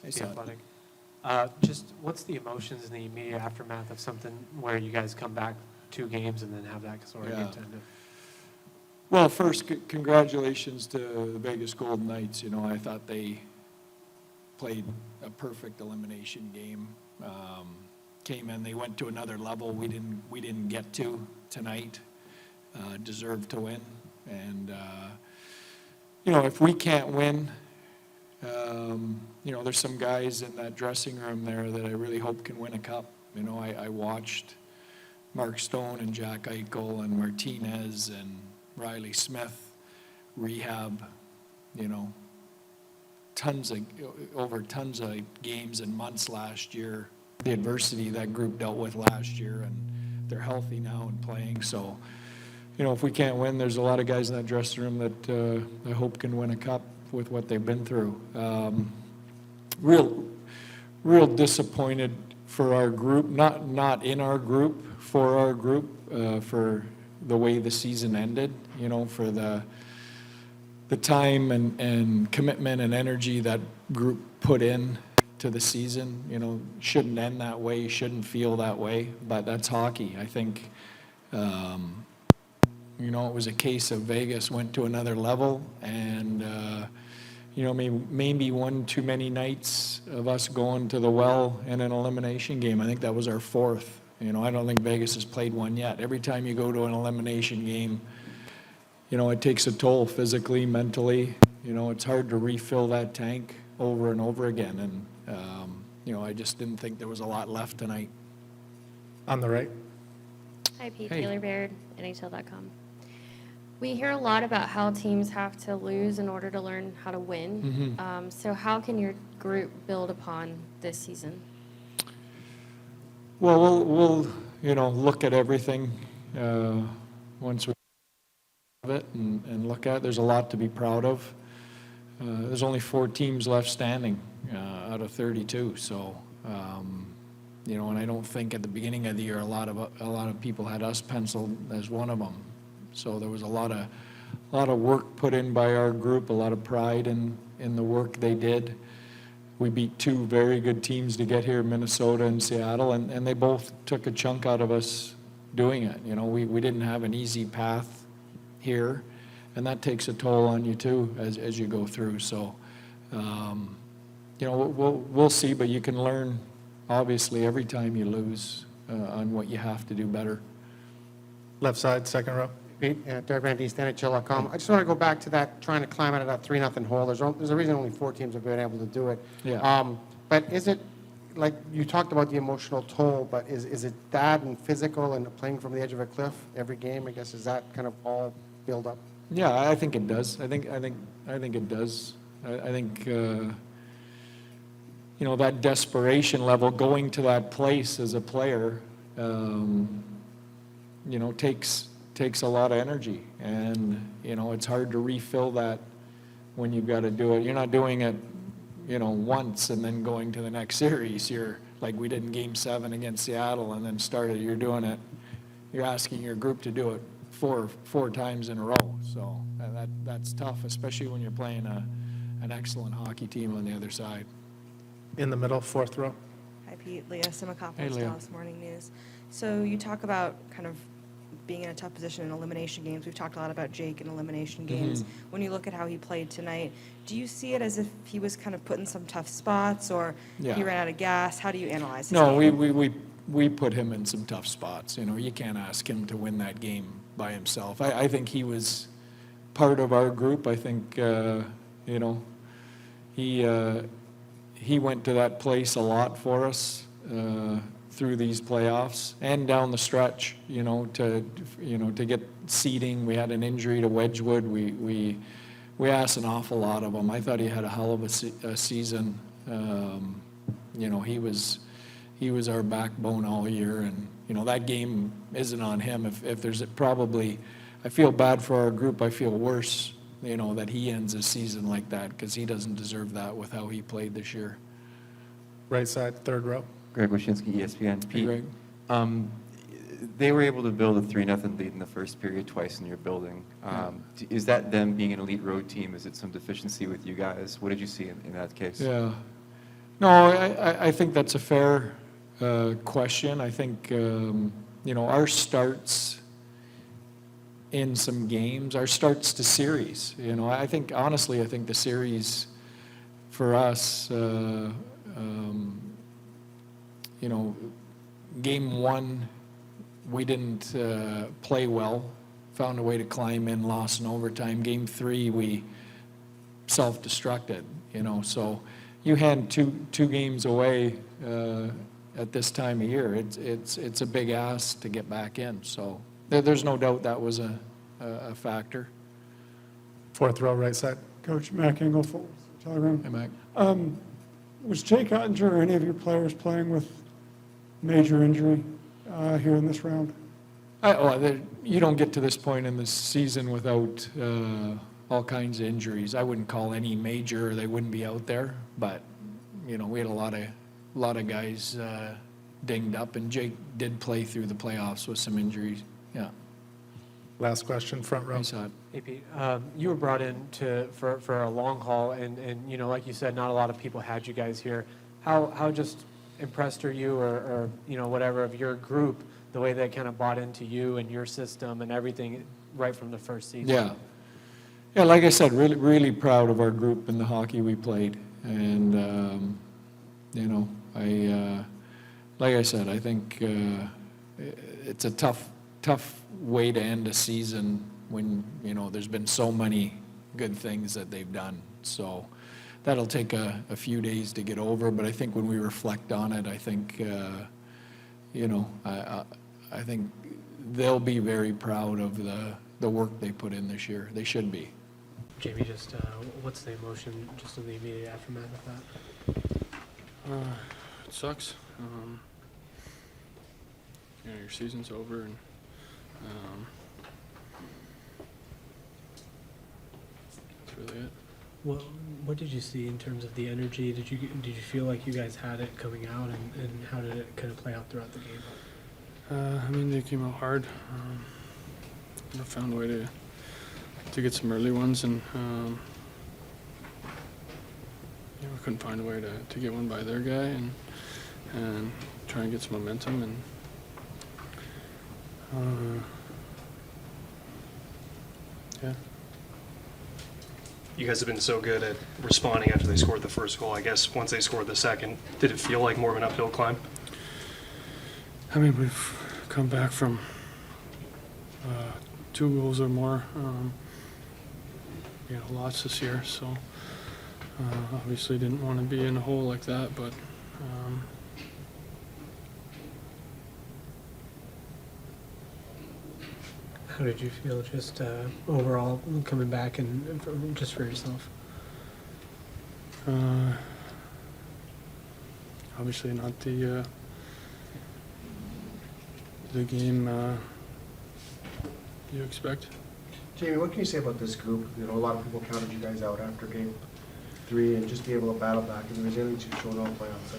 The saw it. Athletic. Just what's the emotions in the immediate aftermath of something where you guys come back 2 games and then have that sort of Yeah. game to end it? Well, first, congratulations to the Vegas Golden Knights. You know, I thought they played a perfect elimination game. Came in, they went to another level we didn't get to tonight. Deserved to win, and you know, if we can't win, you know, there's some guys in that dressing room there that I really hope can win a cup. You know, I watched Mark Stone and Jack Eichel and Martinez and Riley Smith rehab, you know, tons of games and months last year. The adversity that group dealt with last year, and they're healthy now and playing. So, you know, if we can't win, there's a lot of guys in that dressing room that I hope can win a cup with what they've been through. Real disappointed for our group, not in our group, for our group, for the way the season ended, you know, for the time and commitment and energy that group put in to the season. You know, shouldn't end that way, shouldn't feel that way, but that's hockey. I think, you know, it was a case of Vegas went to another level, and you know, maybe one too many nights of us going to the well in an elimination game. I think that was our 4th. You know, I don't think Vegas has played one yet. Every time you go to an elimination game, you know, it takes a toll physically, mentally. You know, it's hard to refill that tank over and over again. And, you know, I just didn't think there was a lot left tonight. On the right. Hi, Pete. Hey. Taylor Baird, NHL.com. We hear a lot about how teams have to lose in order to learn how to win. So how can your group build upon this season? Well, we'll you know, look at everything once we have it and look at it. There's a lot to be proud of. There's only 4 teams left standing out of 32. So, you know, and I don't think at the beginning of the year a lot of people had us penciled as one of them. So there was a lot of work put in by our group, a lot of pride in the work they did. We beat 2 very good teams to get here, Minnesota and Seattle, and they both took a chunk out of us doing it. You know, we didn't have an easy path here, and that takes a toll on you too as you go through. So, you know, we'll see, but you can learn, obviously, every time you lose on what you have to do better. Left side, second row. Pete, Derek Van Diest, NHL.com. I just want to go back to that, trying to climb out of that 3-0 hole. There's a reason only 4 teams have been able to do it. Yeah. But is it, like you talked about the emotional toll, but is it that and physical and playing from the edge of a cliff every game? I guess, is that kind of all build up? Yeah, I think it does. I think it does. I think you know, that desperation level, going to that place as a player, you know, takes a lot of energy, and you know, it's hard to refill that when you've got to do it. You're not doing it, you know, once and then going to the next series. You're like we did in Game 7 against Seattle, and then started. You're doing it. You're asking your group to do it four times in a row. So that's tough, especially when you're playing an excellent hockey team on the other side. In the middle, 4th row. Hi, Pete. Leah Simakopoulos, Hey, Leah. Dallas Morning News. So you talk about kind of being in a tough position in elimination games. We've talked a lot about Jake in elimination games. When you look at how he played tonight, do you see it as if he was kind of put in some tough spots, or Yeah. he ran out of gas? How do you analyze his No, game? we put him in some tough spots. You know, you can't ask him to win that game by himself. I think he was part of our group. I think, you know, he went to that place a lot for us through these playoffs and down the stretch. You know, to get seeding. We had an injury to Wedgwood. We asked an awful lot of him. I thought he had a hell of a season. You know, he was our backbone all year, and you know, that game isn't on him. If there's probably, I feel bad for our group. I feel worse, you know, that he ends a season like that, because he doesn't deserve that with how he played this year. Right side, 3rd row. Greg Wyshynski, ESPN. Hey, Pete, Greg. they were able to build a 3-0 lead in the first period twice in your building. Is that them being an elite road team? Is it some deficiency with you guys? What did you see in that case? Yeah. No, I think that's a fair question. I think, our starts in some games, our starts to series, I think, honestly, I think the series for us, game one, we didn't play well, found a way to climb in, lost in overtime. Game three, we self-destructed, so you hand two games away at this time of year, it's a big ask to get back in. So there's no doubt that was a factor. Fourth row, right side. Coach Mac Engel, Telegram. Hey, Mac. Was Jake Ottinger or any of your players playing with major injury here in this round? You don't get to this point in the season without all kinds of injuries. I wouldn't call any major, they wouldn't be out there, but, we had a lot of guys dinged up, and Jake did play through the playoffs with some injuries, yeah. Last question, front row. I saw it. Hey, Pete, you were brought in for a long haul, and like you said, not a lot of people had you guys here. How just impressed are you, or whatever, of your group, the way they kind of bought into you and your system and everything right from the first season? Yeah, like I said, really, really proud of our group and the hockey we played. And, like I said, I think it's a tough way to end a season when, there's been so many good things that they've done. So that'll take a few days to get over, but I think when we reflect on it, I think, I think they'll be very proud of the work they put in this year. They should be. Jamie, just what's the emotion just in the immediate aftermath of that? It sucks. Your season's over, and that's really it. What did you see in terms of the energy? Did you feel like you guys had it coming out, and how did it kind of play out throughout the game? They came out hard. I found a way to get some early ones, and we couldn't find a way to get one by their guy, and try and get some momentum, and yeah. You guys have been so good at responding after they scored the first goal. I guess once they scored the second, did it feel like more of an uphill climb? We've come back from 2 goals or more, lots this year, so obviously didn't want to be in a hole like that, but How did you feel just overall coming back and just for yourself? obviously not the game you expect. Jamie, what can you say about this group? A lot of people counted you guys out after game 3, and just be able to battle back and resilience you've shown all playoffs.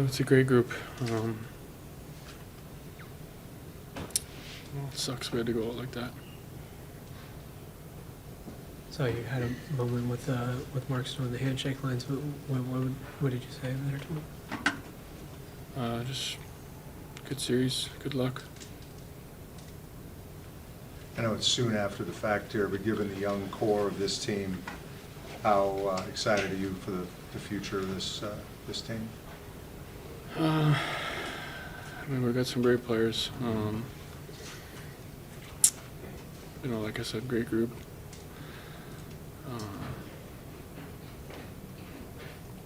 It's a great group. It sucks we had to go out like that. So you had a moment with Mark Stone, the handshake lines. What did you say there to him? Just good series, good luck. I know it's soon after the fact here, but given the young core of this team, how excited are you for the future of this team? We've got some great players. Like I said, great group.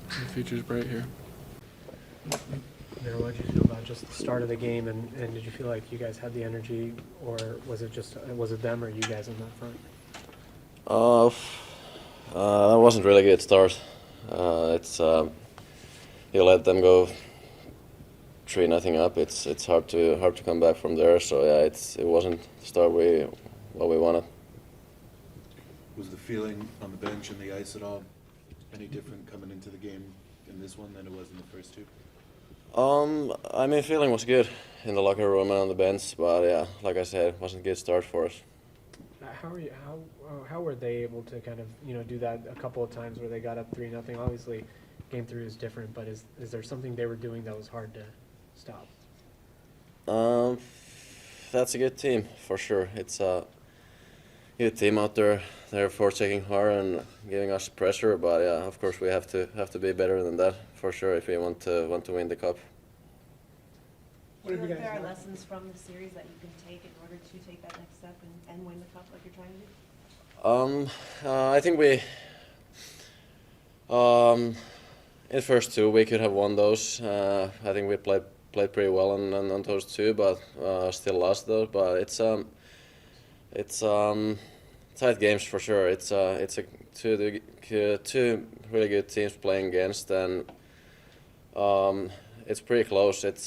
The future's bright here. What did you feel about just the start of the game, and did you feel like you guys had the energy, or was it them or you guys on that front? That wasn't really a good start. You let them go 3-0 up. It's hard to come back from there. So yeah, it wasn't the start what we wanted. Was the feeling on the bench and the ice at all any different coming into the game in this one than it was in the first two? Feeling was good in the locker room and on the bench, but yeah, like I said, it wasn't a good start for us. how were they able to kind of, do that a couple of times where they got up 3-0? Obviously, game 3 is different, but is there something they were doing that was hard to stop? That's a good team for sure. It's a good team out there. They're forsaking hard and giving us pressure, but yeah, of course we have to be better than that for sure if we want to win the cup. Do you think there are lessons from the series that you can take in order to take that next step and win the cup like you're trying to do? I think in the first two we could have won those. I think we played pretty well on those two, but still lost those. But it's tight games for sure. It's two really good teams playing against, and it's pretty close. It's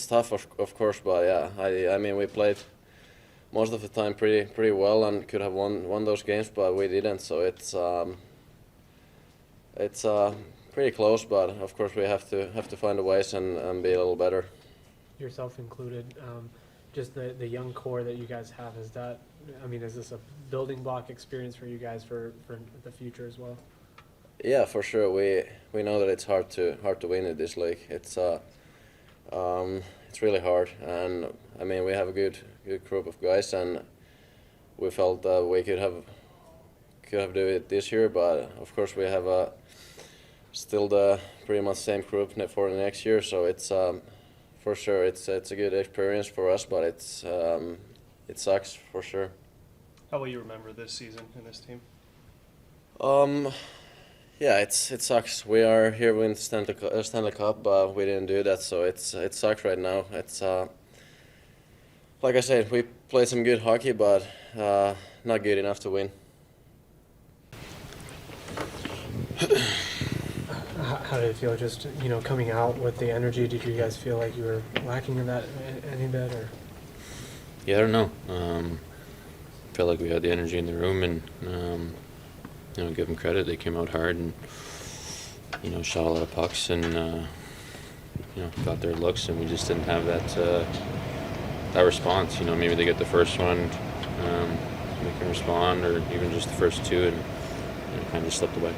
tough, of course, but yeah, I mean we played most of the time pretty well and could have won those games, but we didn't. So it's pretty close, but of course we have to find a ways and be a little better. Yourself included, just the young core that you guys have, is this a building block experience for you guys for the future as well? Yeah, for sure. We know that it's hard to win in this league. It's really hard, and I mean we have a good group of guys, and we felt that we could have do it this year, but of course we have still the pretty much same group for the next year. So it's for sure it's a good experience for us, but it sucks for sure. How will you remember this season in this team? Yeah, it sucks. We are here with Stanley Cup, but we didn't do that, so it sucks right now. It's like I said, we played some good hockey, but not good enough to win. How did it feel just, coming out with the energy? Did you guys feel like you were lacking in that any bit, or? Yeah, I don't know. Felt like we had the energy in the room, and give them credit. They came out hard and shot a lot of pucks and got their looks, and we just didn't have that response. Maybe they get the first one, they can respond, or even just the first two, and kind of slipped away.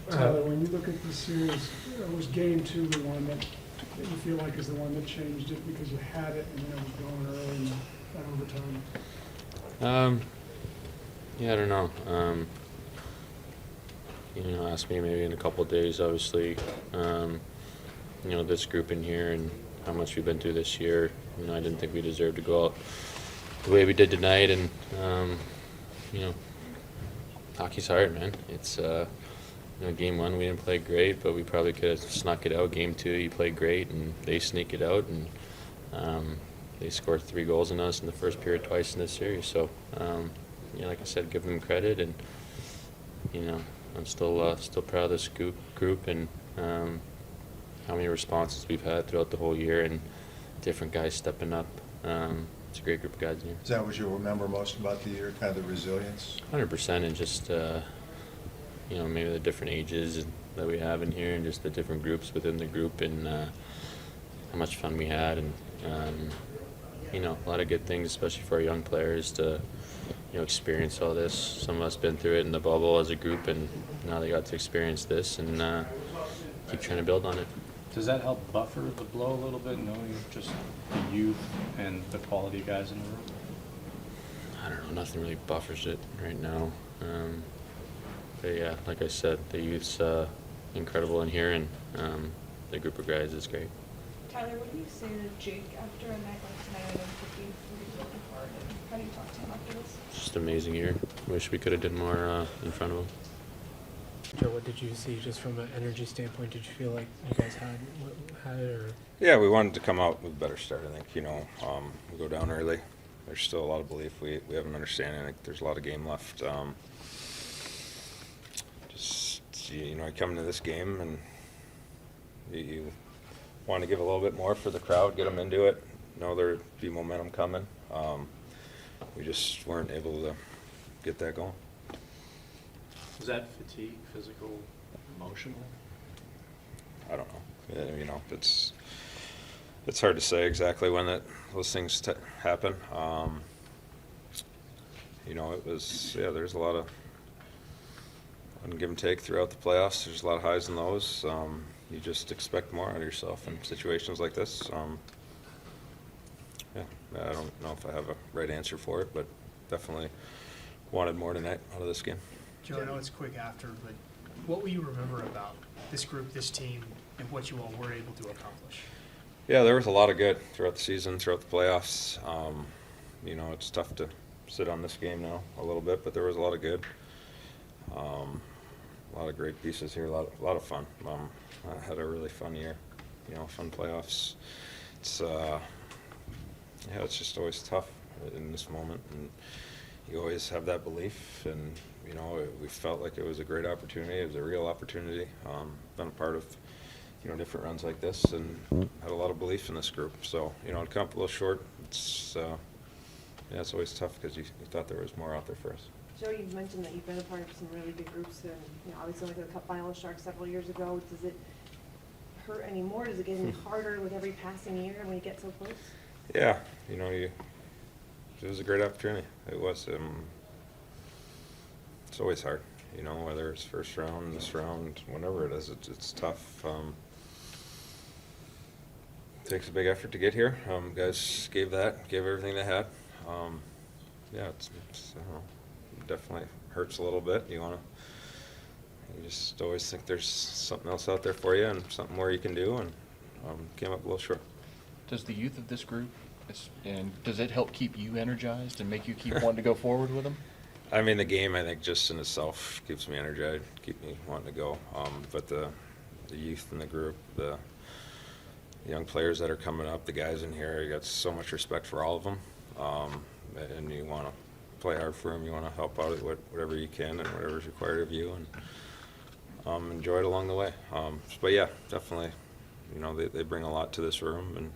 Tyler, when you look at the series, was game 2 the one that you feel like is the one that changed it because you had it and then it was going early and that overtime? Yeah, I don't know. Ask me maybe in a couple of days, obviously, this group in here and how much we've been through this year. I didn't think we deserved to go out the way we did tonight, and, hockey's hard, man. It's, game 1 we didn't play great, but we probably could have snuck it out. Game 2 you played great, and they sneak it out, and they scored 3 goals on us in the first period twice in this series. So, like I said, give them credit, and I'm still proud of this group and how many responses we've had throughout the whole year, and different guys stepping up. It's a great group of guys in here. Is that what you'll remember most about the year, kind of the resilience? 100%, and just maybe the different ages that we have in here, and just the different groups within the group, and how much fun we had, and a lot of good things, especially for our young players to experience all this. Some of us been through it in the bubble as a group, and now they got to experience this, and keep trying to build on it. Does that help buffer the blow a little bit, knowing just the youth and the quality guys in the room? I don't know, nothing really buffers it right now. But yeah, like I said, the youth's incredible in here, and the group of guys is great. Tyler, what do you say to Jake after a night like tonight? I know he really hard, and how do you talk to him after this? Just an amazing year. Wish we could have done more in front of him. Joe, what did you see just from an energy standpoint? Did you feel like you guys had it, or? Yeah, we wanted to come out with a better start, I think. We go down early. There's still a lot of belief. We have an understanding. I think there's a lot of game left. You come into this game and you want to give a little bit more for the crowd, get them into it, know there'd be momentum coming. We just weren't able to get that going. Was that fatigue, physical, emotional? I don't know. It's It's hard to say exactly when those things happen. You know, there's a lot of give and take throughout the playoffs. There's a lot of highs and lows. You just expect more out of yourself in situations like this. Yeah, I don't know if I have a right answer for it, but definitely wanted more tonight out of this game. Joe, I know it's quick after, but what will you remember about this group, this team, and what you all were able to accomplish? Yeah, there was a lot of good throughout the season, throughout the playoffs. You know, it's tough to sit on this game now a little bit, but there was a lot of good. A lot of great pieces here, a lot of fun. I had a really fun year, you know, fun playoffs. It's it's just always tough in this moment, and you always have that belief, and you know, we felt like it was a great opportunity. It was a real opportunity. Been a part of, you know, different runs like this, and had a lot of belief in this group. So, you know, it come up a little short. It's it's always tough because you thought there was more out there for us. Joe, you've mentioned that you've been a part of some really good groups, and you know, obviously like the Cup finalist Sharks several years ago. Does it hurt anymore? Does it get any harder with every passing year when you get so close? Yeah, you know, it was a great opportunity. It was. It's always hard, you know, whether it's first round, this round, whenever it is. It's tough. It takes a big effort to get here. Guys gave everything they had. Yeah, it's I don't know, it definitely hurts a little bit. You just always think there's something else out there for you and something more you can do, and came up a little short. Does the youth of this group, and does it help keep you energized and make you keep wanting to go forward with them? I mean, the game, I think, just in itself keeps me energized, keep me wanting to go. But the youth in the group, the young players that are coming up, the guys in here, you got so much respect for all of them. And you want to play hard for them. You want to help out at whatever you can and whatever's required of you, and enjoy it along the way. But yeah, definitely, you know, they bring a lot to this room, and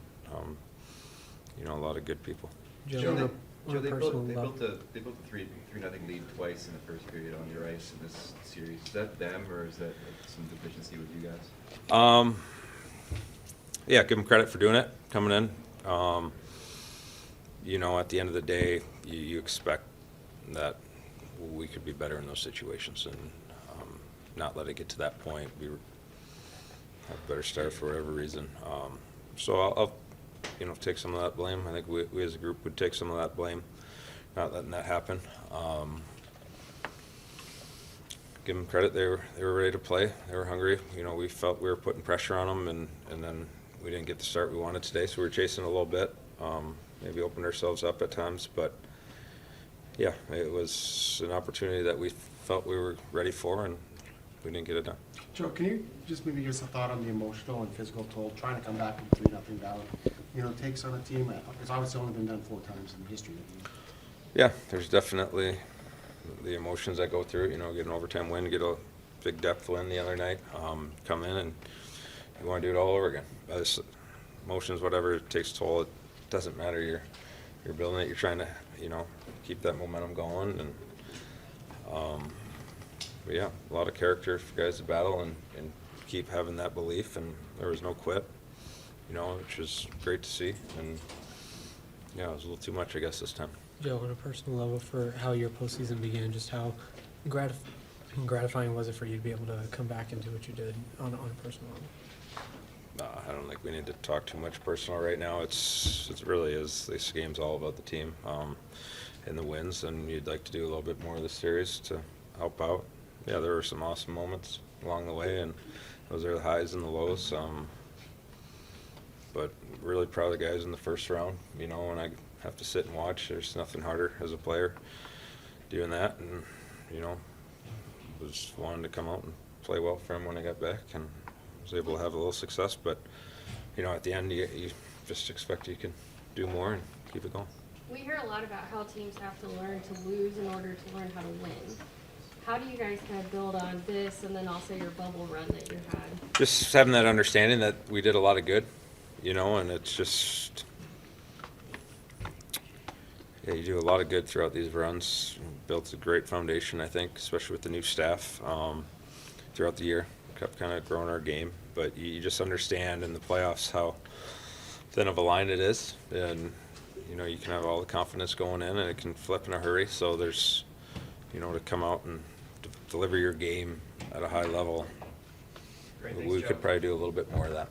you know, a lot of good people. Joe, they built a 3-0 lead twice in the first period on your ice in this series. Is that them, or is that like some deficiency with you guys? Yeah, give them credit for doing it, coming in. You know, at the end of the day, you expect that we could be better in those situations, and not let it get to that point. We have a better start for whatever reason. So I'll you know, take some of that blame. I think we as a group would take some of that blame, not letting that happen. Give them credit. They were ready to play. They were hungry. You know, we felt we were putting pressure on them, and then we didn't get the start we wanted today, so we were chasing a little bit. Maybe opened ourselves up at times, but yeah, it was an opportunity that we felt we were ready for, and we didn't get it done. Joe, can you just maybe give us a thought on the emotional and physical toll, trying to come back from 3-0 down, you know, takes on a team? It's obviously only been done 4 times in the history of the game. Yeah, there's definitely the emotions that go through it. You know, get an overtime win, get a big depth win the other night, come in and you want to do it all over again. Emotions, whatever it takes toll, it doesn't matter. You're building it. You're trying to, you know, keep that momentum going, and but yeah, a lot of character for guys to battle and keep having that belief. And there was no quit, you know, which was great to see. And yeah, it was a little too much, I guess, this time. Joe, on a personal level, for how your postseason began, just how gratifying was it for you to be able to come back and do what you did on a personal level? I don't think we need to talk too much personal right now. It really is. This game's all about the team and the wins, and you'd like to do a little bit more of this series to help out. Yeah, there were some awesome moments along the way, and those are the highs and the lows. But really proud of the guys in the first round. You know, when I have to sit and watch, there's nothing harder as a player doing that, and you know, was wanting to come out and play well for him when I got back, and was able to have a little success. But you know, at the end, you just expect you can do more and keep it going. We hear a lot about how teams have to learn to lose in order to learn how to win. How do you guys kind of build on this, and then also your bubble run that you had? Just having that understanding that we did a lot of good, you know, and it's just, yeah, you do a lot of good throughout these runs. Built a great foundation, I think, especially with the new staff throughout the year. Kept kind of growing our game, but you just understand in the playoffs how thin of a line it is, and, you know, you can have all the confidence going in, and it can flip in a hurry, so there's, you know, to come out and deliver your game at a high level, Great, thanks, we Joe. could probably do a little bit more of that.